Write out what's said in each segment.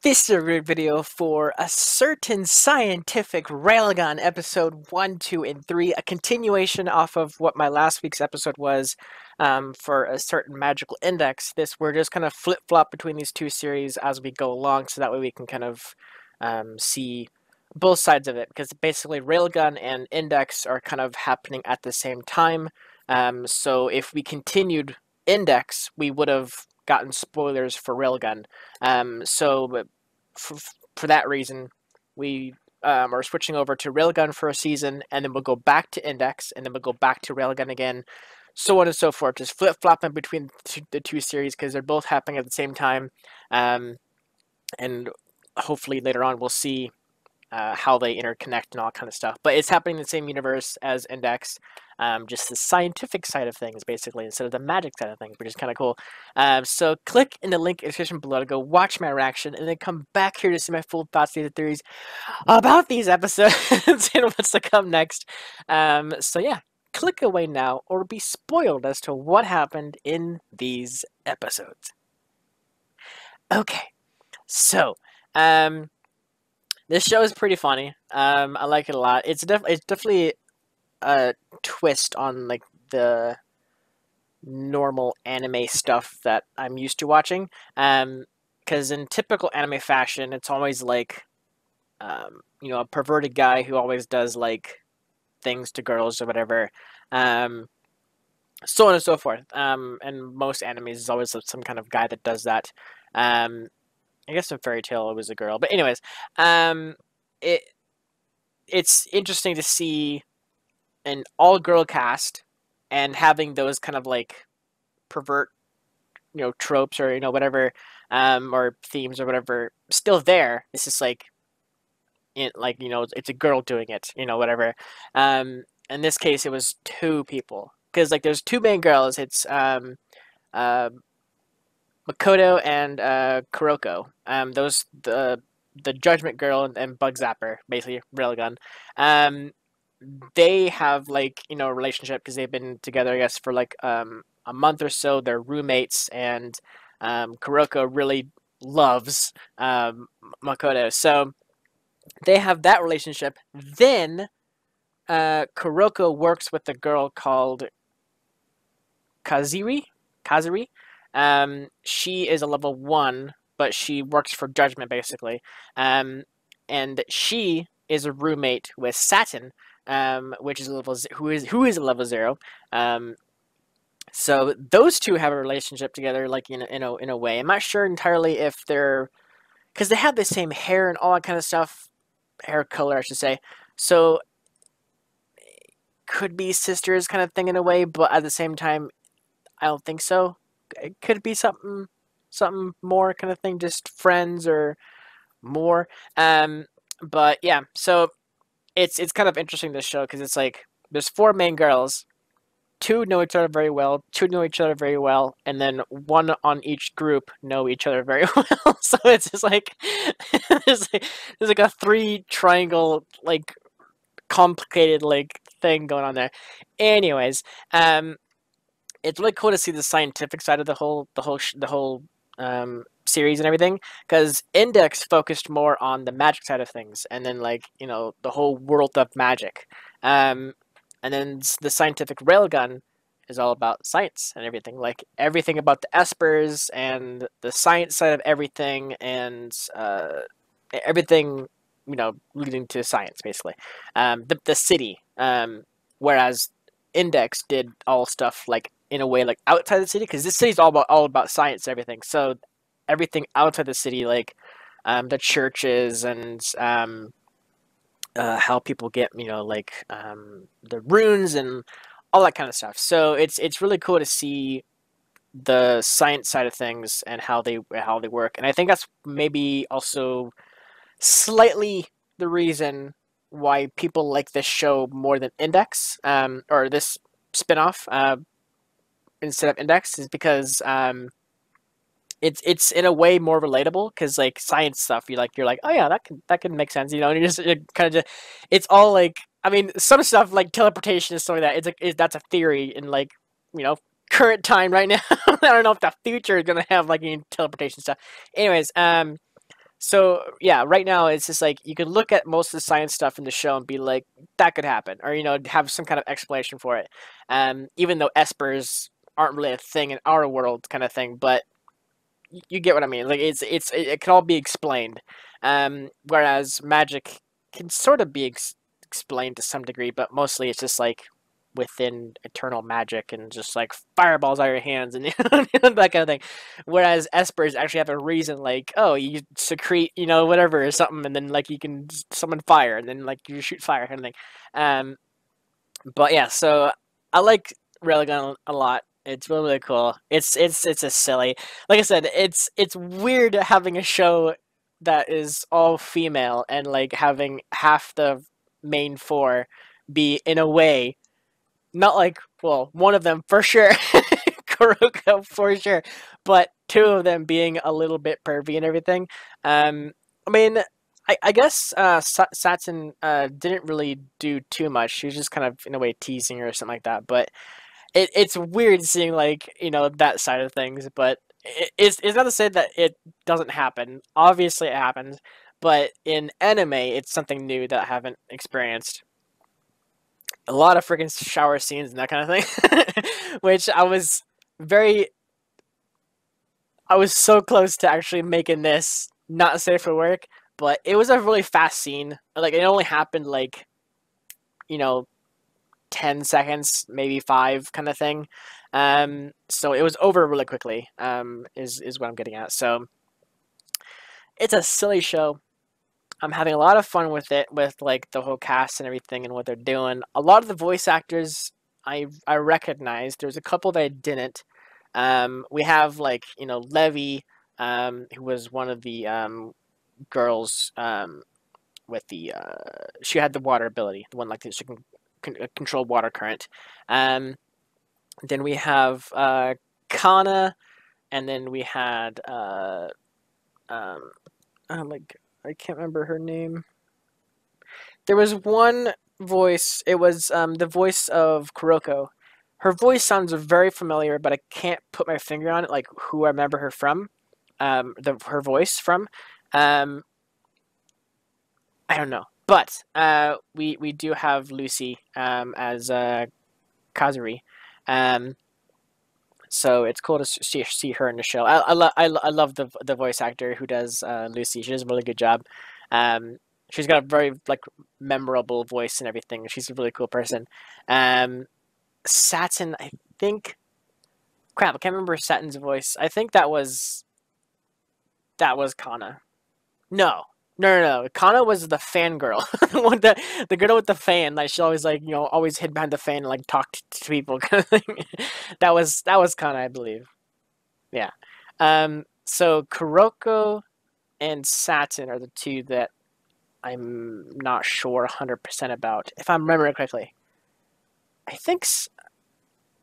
This is a review video for a certain scientific railgun episode 1, 2, and 3, a continuation off of what my last week's episode was for a certain magical index. We're just kind of flip-flop between these two series as we go along, so that way we can kind of see both sides of it, because basically railgun and index are kind of happening at the same time. So if we continued index, we would have gotten spoilers for railgun. So for that reason, we are switching over to railgun for a season, and then we'll go back to index, and then we'll go back to railgun again, so on and so forth. Just flip flopping between the two series because they're both happening at the same time, and hopefully later on we'll see how they interconnect and all kind of stuff. But it's happening in the same universe as Index, just the scientific side of things, basically, instead of the magic side of things, which is kind of cool. So click in the link in the description below to go watch my reaction, and then come back here to see my full thoughts, and theories about these episodes and what's to come next. So yeah, click away now or be spoiled as to what happened in these episodes. Okay, so this show is pretty funny. I like it a lot. It's definitely a twist on like the normal anime stuff that I'm used to watching. Because in typical anime fashion, it's always like, a perverted guy who always does like things to girls or whatever. So on and so forth. And most animes is always some kind of guy that does that. I guess in Fairy Tail it was a girl, but anyways, it's interesting to see an all-girl cast and having those kind of like pervert, tropes or whatever, or themes or whatever still there. It's just like, it's a girl doing it, whatever. In this case, it was two people because like there's two main girls. It's Makoto and Kuroko. Those the Judgment Girl and Bug Zapper, basically Railgun. They have like a relationship because they've been together, I guess, for like a month or so. They're roommates, and Kuroko really loves Makoto, so they have that relationship. Then Kuroko works with a girl called Kaziri. She is a level 1, but she works for Judgment, basically. And she is a roommate with Satin, which is who is a level 0. So those two have a relationship together, like in a way. I'm not sure entirely if they're, because they have the same hair and all that kind of stuff, hair color, I should say. So could be sisters kind of thing in a way, but at the same time, I don't think so. It could be something more kind of thing, just friends or more. But yeah, so it's kind of interesting, this show, because it's like there's 4 main girls, 2 know each other very well, 2 know each other very well, and then 1 on each group know each other very well. So it's just like there's like a 3 triangle, like complicated like thing going on there. Anyways, it's really cool to see the scientific side of the whole series and everything, because Index focused more on the magic side of things, and then like the whole world of magic, and then the scientific railgun is all about science and everything, like everything about the espers and the science side of everything, and everything leading to science, basically. The city, whereas Index did all stuff like in a way like outside the city, because this city's all about science and everything. So everything outside the city, like the churches and how people get the runes and all that kind of stuff. So it's really cool to see the science side of things and how they work. And I think that's maybe also slightly the reason why people like this show more than Index, or this spinoff instead of Index, is because it's in a way more relatable, because like science stuff, you're like, oh yeah, that can make sense, and you're kind of just, it's all like, I mean, some stuff like teleportation is something that that's a theory in like current time right now. I don't know if the future is gonna have like any teleportation stuff. Anyways, So yeah, right now it's just like you could look at most of the science stuff in the show and be like, that could happen, or have some kind of explanation for it. Even though espers aren't really a thing in our world, kind of thing, but you get what I mean. Like it can all be explained. Whereas magic can sort of be explained to some degree, but mostly it's just like within eternal magic and just like fireballs out of your hands and that kind of thing. Whereas espers actually have a reason, like, oh, you secrete, whatever or something, and then like you can summon fire, and then like you shoot fire kind of thing. Um, but yeah, so I like Railgun a lot. It's really, really cool. It's a silly, like I said, it's weird having a show that is all female and like having half the main four be in a way not like, well, one of them for sure, Kuroko for sure, but two of them being a little bit pervy and everything. I mean, I guess Satin didn't really do too much. She was just kind of in a way teasing her or something like that. But it's weird seeing like that side of things. But it's not to say that it doesn't happen. Obviously, it happens. But in anime, it's something new that I haven't experienced. A lot of freaking shower scenes and that kind of thing, which very, I was so close to actually making this not safe for work, but it was a really fast scene. Like it only happened like, you know, 10 seconds, maybe 5 kind of thing. So it was over really quickly, is what I'm getting at. So it's a silly show. I'm having a lot of fun with it, with like the whole cast and everything and what they're doing. A lot of the voice actors I recognize. There's a couple that I didn't. We have like Levy, who was one of the girls with the she had the water ability, the one like that she can control water current. Um, then we have Kana, and then we had um, oh my, I can't remember her name. There was one voice. It was the voice of Kuroko. Her voice sounds very familiar, but I can't put my finger on it, like who I remember her from. Her voice from. Um, I don't know, but we do have Lucy as Kazuri. Um, so it's cool to see her in the show. I love the voice actor who does Lucy. She does a really good job. Um, she's got a very like memorable voice and everything. She's a really cool person. Um, Satin, I think. Crap, I can't remember Satin's voice. I think that was Kana. No. No. Kana was the fangirl. the girl with the fan. Like she always like, always hid behind the fan and like talked to people kind of thing. That was Kana, I believe. Yeah. So Kuroko and Satin are the two that I'm not sure 100% about. If I'm remembering correctly. I think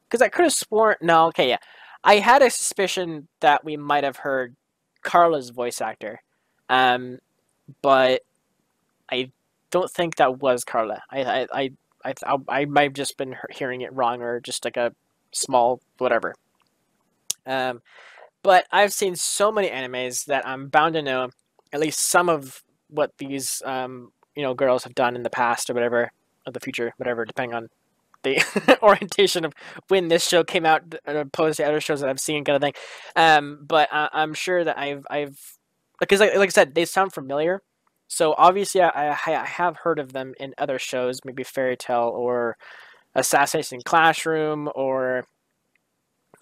because I could have sworn. No, okay, yeah. I had a suspicion that we might have heard Carla's voice actor. Um, but I don't think that was Carla. I might have just been hearing it wrong or just like a small whatever. Um, but I've seen so many animes that I'm bound to know at least some of what these girls have done in the past or whatever, or the future, whatever, depending on the orientation of when this show came out opposed to other shows that I've seen, kind of thing. But I'm sure that I've because like I said, they sound familiar. So obviously, I have heard of them in other shows, maybe Fairy Tale or Assassination Classroom or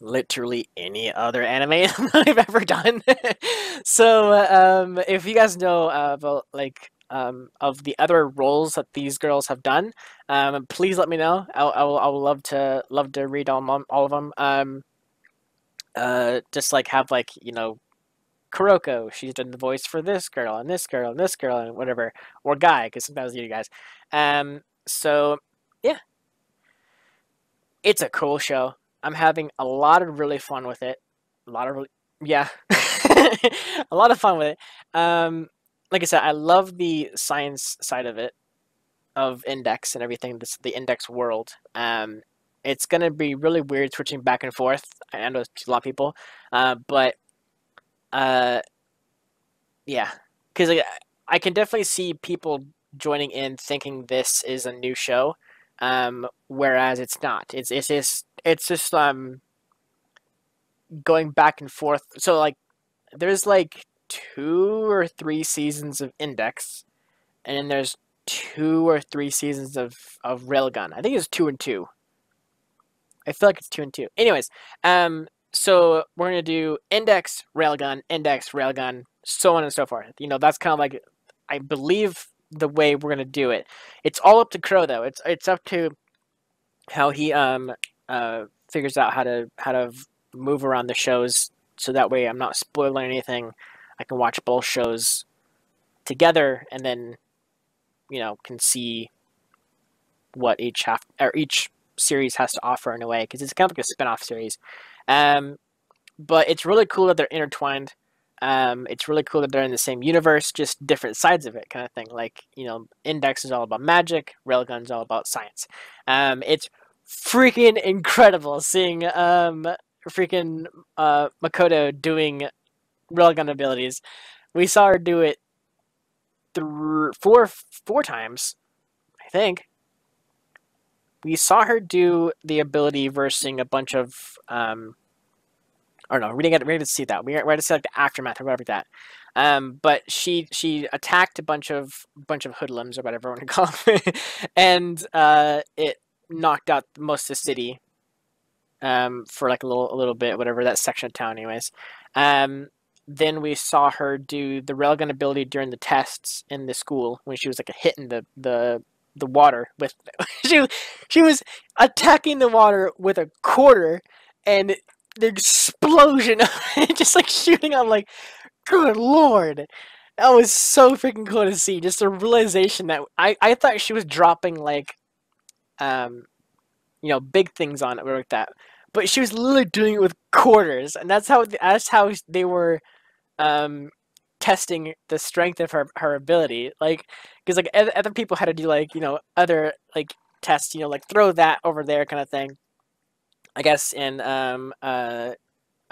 literally any other anime I've ever done. So if you guys know of the other roles that these girls have done, please let me know. I will love to read all of them. Just like have like Kuroko, she's done the voice for this girl and this girl and this girl and whatever, or guy, because sometimes you guys. So yeah, it's a cool show. I'm having a lot of really fun with it. A lot of yeah, a lot of fun with it. Like I said, I love the science side of it, of Index and everything. The Index world. It's gonna be really weird switching back and forth. I know to a lot of people, but uh, yeah. because like, I can definitely see people joining in thinking this is a new show, whereas it's not. It's just going back and forth. So like there's like 2 or 3 seasons of Index, and then there's 2 or 3 seasons of Railgun. I think it's 2 and 2. I feel like it's 2 and 2. Anyways, so we're gonna do Index, Railgun, so on and so forth. That's kind of like, I believe, the way we're gonna do it. It's all up to Crow though. It's up to how he figures out how to move around the shows, so that way I'm not spoiling anything. I can watch both shows together, and then can see what each series has to offer in a way, because it's kind of like a spin-off series. But it's really cool that they're intertwined. It's really cool that they're in the same universe, just different sides of it, kind of thing. Like, Index is all about magic, Railgun's all about science. It's freaking incredible seeing Makoto doing Railgun abilities. We saw her do it four times, I think. We saw her do the ability versing a bunch of or no, we didn't get to see that. We had to see like the aftermath or whatever that. But she attacked a bunch of hoodlums or whatever you want to call them, and it knocked out most of the city for like a little bit, whatever, that section of town, anyways. Then we saw her do the railgun ability during the tests in the school when she was like hitting the water with she was attacking the water with a quarter, and the explosion of it just like shooting. I'm like, good lord, that was so freaking cool to see. Just the realization that I thought she was dropping like big things on it or like that, but she was literally doing it with quarters, and that's how they were testing the strength of her ability. Like, because like other people had to do like other like tests, like throw that over there kind of thing. I guess in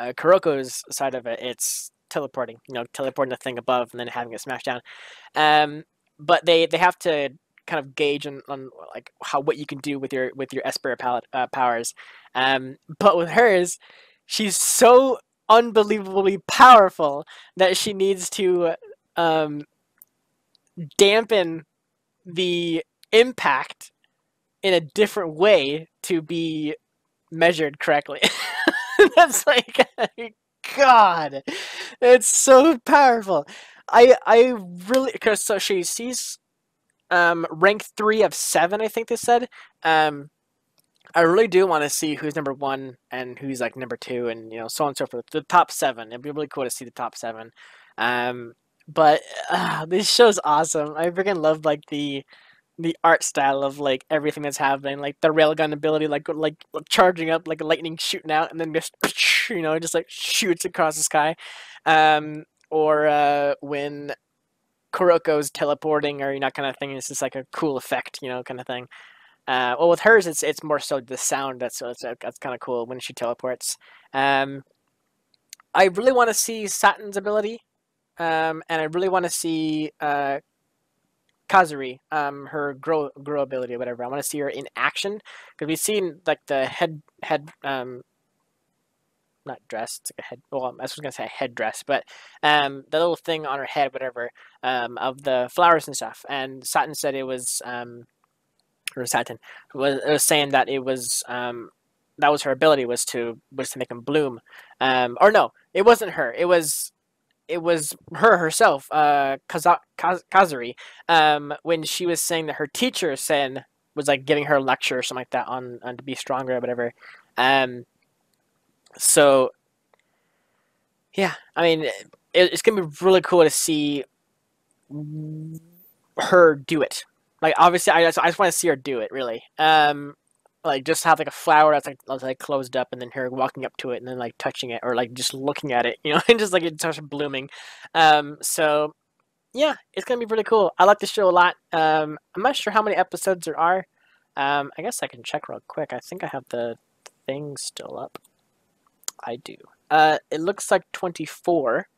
Kuroko's side of it, it's teleporting. Teleporting the thing above and then having it smash down. But they have to kind of gauge on like what you can do with your Esper powers. But with hers, she's so unbelievably powerful that she needs to dampen the impact in a different way to be measured correctly. That's like, God, it's so powerful. I really, because so she's rank 3 of 7, I think they said. I really do want to see who's number 1 and who's like number 2, and so on and so forth. The top 7. It'd be really cool to see the top 7. But this show's awesome. I freaking love like the art style of like everything that's happening, like the railgun ability, like charging up like a lightning shooting out, and then just just like shoots across the sky, or when Kuroko's teleporting or kind of thing. It's just like a cool effect, kind of thing. Well, with hers, it's more so the sound that's kind of cool when she teleports. I really want to see Satin's ability, and I really want to see Kazuri, her grow ability or whatever. I want to see her in action, because we've seen like the head not dress. It's like a head. Well, I was gonna say headdress, but the little thing on her head, whatever, of the flowers and stuff. And Satin said it was or Satin was saying that it was that was her ability, was to make them bloom. Or no, it wasn't her. It was her herself, Kazuri, when she was saying that her teacher said, was like giving her a lecture or something like that on to be stronger or whatever. So yeah, I mean, it's gonna be really cool to see her do it. Like, obviously, I just want to see her do it, really. Like, just have like a flower that's like closed up, and then her walking up to it and then like touching it, or like just looking at it, and just like it starts blooming. So yeah, it's gonna be really cool. I like the show a lot. I'm not sure how many episodes there are. I guess I can check real quick. I think I have the thing still up. I do. It looks like 24.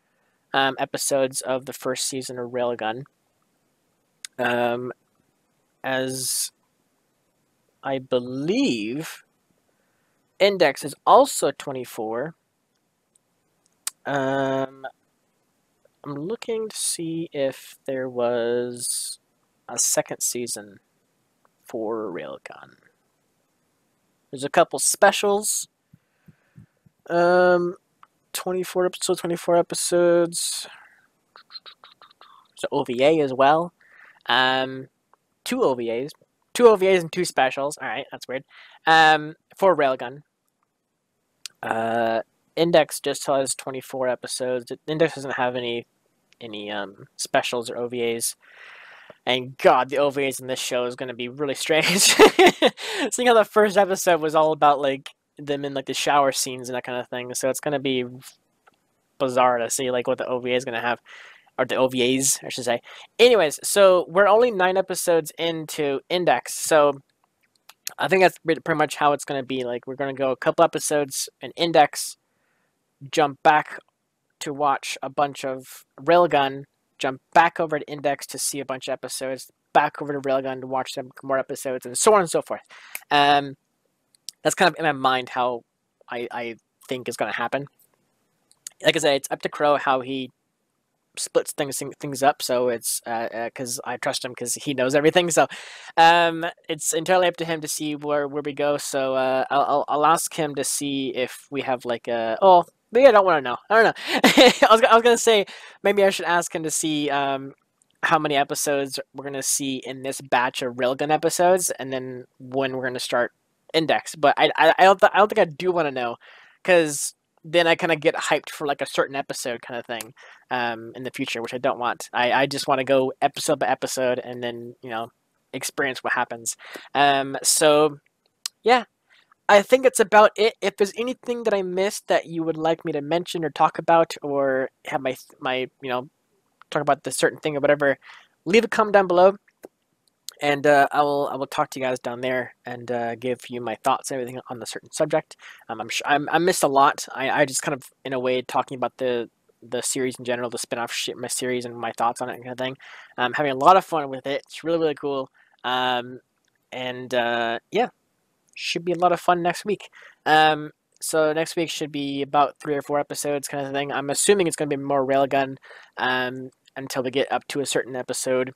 episodes of the first season of Railgun. As I believe Index is also 24. I'm looking to see if there was a second season for Railgun. There's a couple specials. 24 episodes. So OVA as well. Two OVAs. Two OVAs and two specials. Alright, that's weird. For Railgun. Index just has 24 episodes. Index doesn't have any specials or OVAs. And God, the OVAs in this show is going to be really strange. Seeing how the first episode was all about like them in like the shower scenes and that kind of thing, so it's going to be bizarre to see like what the OVA is going to have, or the OVAs, I should say. Anyways, so we're only 9 episodes into Index, so I think that's pretty much how it's going to be. Like, we're going to go a couple episodes in Index, jump back to watch a bunch of Railgun, jump back over to Index to see a bunch of episodes, back over to Railgun to watch some more episodes, and so on and so forth. That's kind of in my mind how I think is going to happen. Like I said, it's up to Crow how he splits things up, so it's because I trust him because he knows everything. So it's entirely up to him to see where we go. So I'll ask him to see if we have like a maybe I don't want to know. I don't know. I was gonna say maybe I should ask him to see how many episodes we're gonna see in this batch of Railgun episodes, and then when we're gonna start Index. But I don't think I do want to know, because then I kind of get hyped for like a certain episode kind of thing in the future, which I don't want. I just want to go episode by episode and then, experience what happens. So, yeah, I think that's about it. If there's anything that I missed that you would like me to mention or talk about, or have my talk about the certain thing or whatever, leave a comment down below. And I will talk to you guys down there and give you my thoughts and everything on the certain subject. I'm sure I missed a lot. I just kind of, in a way, talking about the series in general, the spin-off my series and my thoughts on it and kind of thing. I'm having a lot of fun with it. It's really, really cool. Yeah, should be a lot of fun next week. So next week should be about 3 or 4 episodes kind of thing. I'm assuming it's going to be more Railgun until we get up to a certain episode.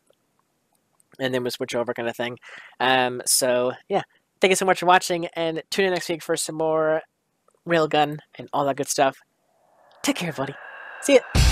And then we'll switch over kind of thing. So, yeah. Thank you so much for watching, and tune in next week for some more Railgun and all that good stuff. Take care, everybody. See ya.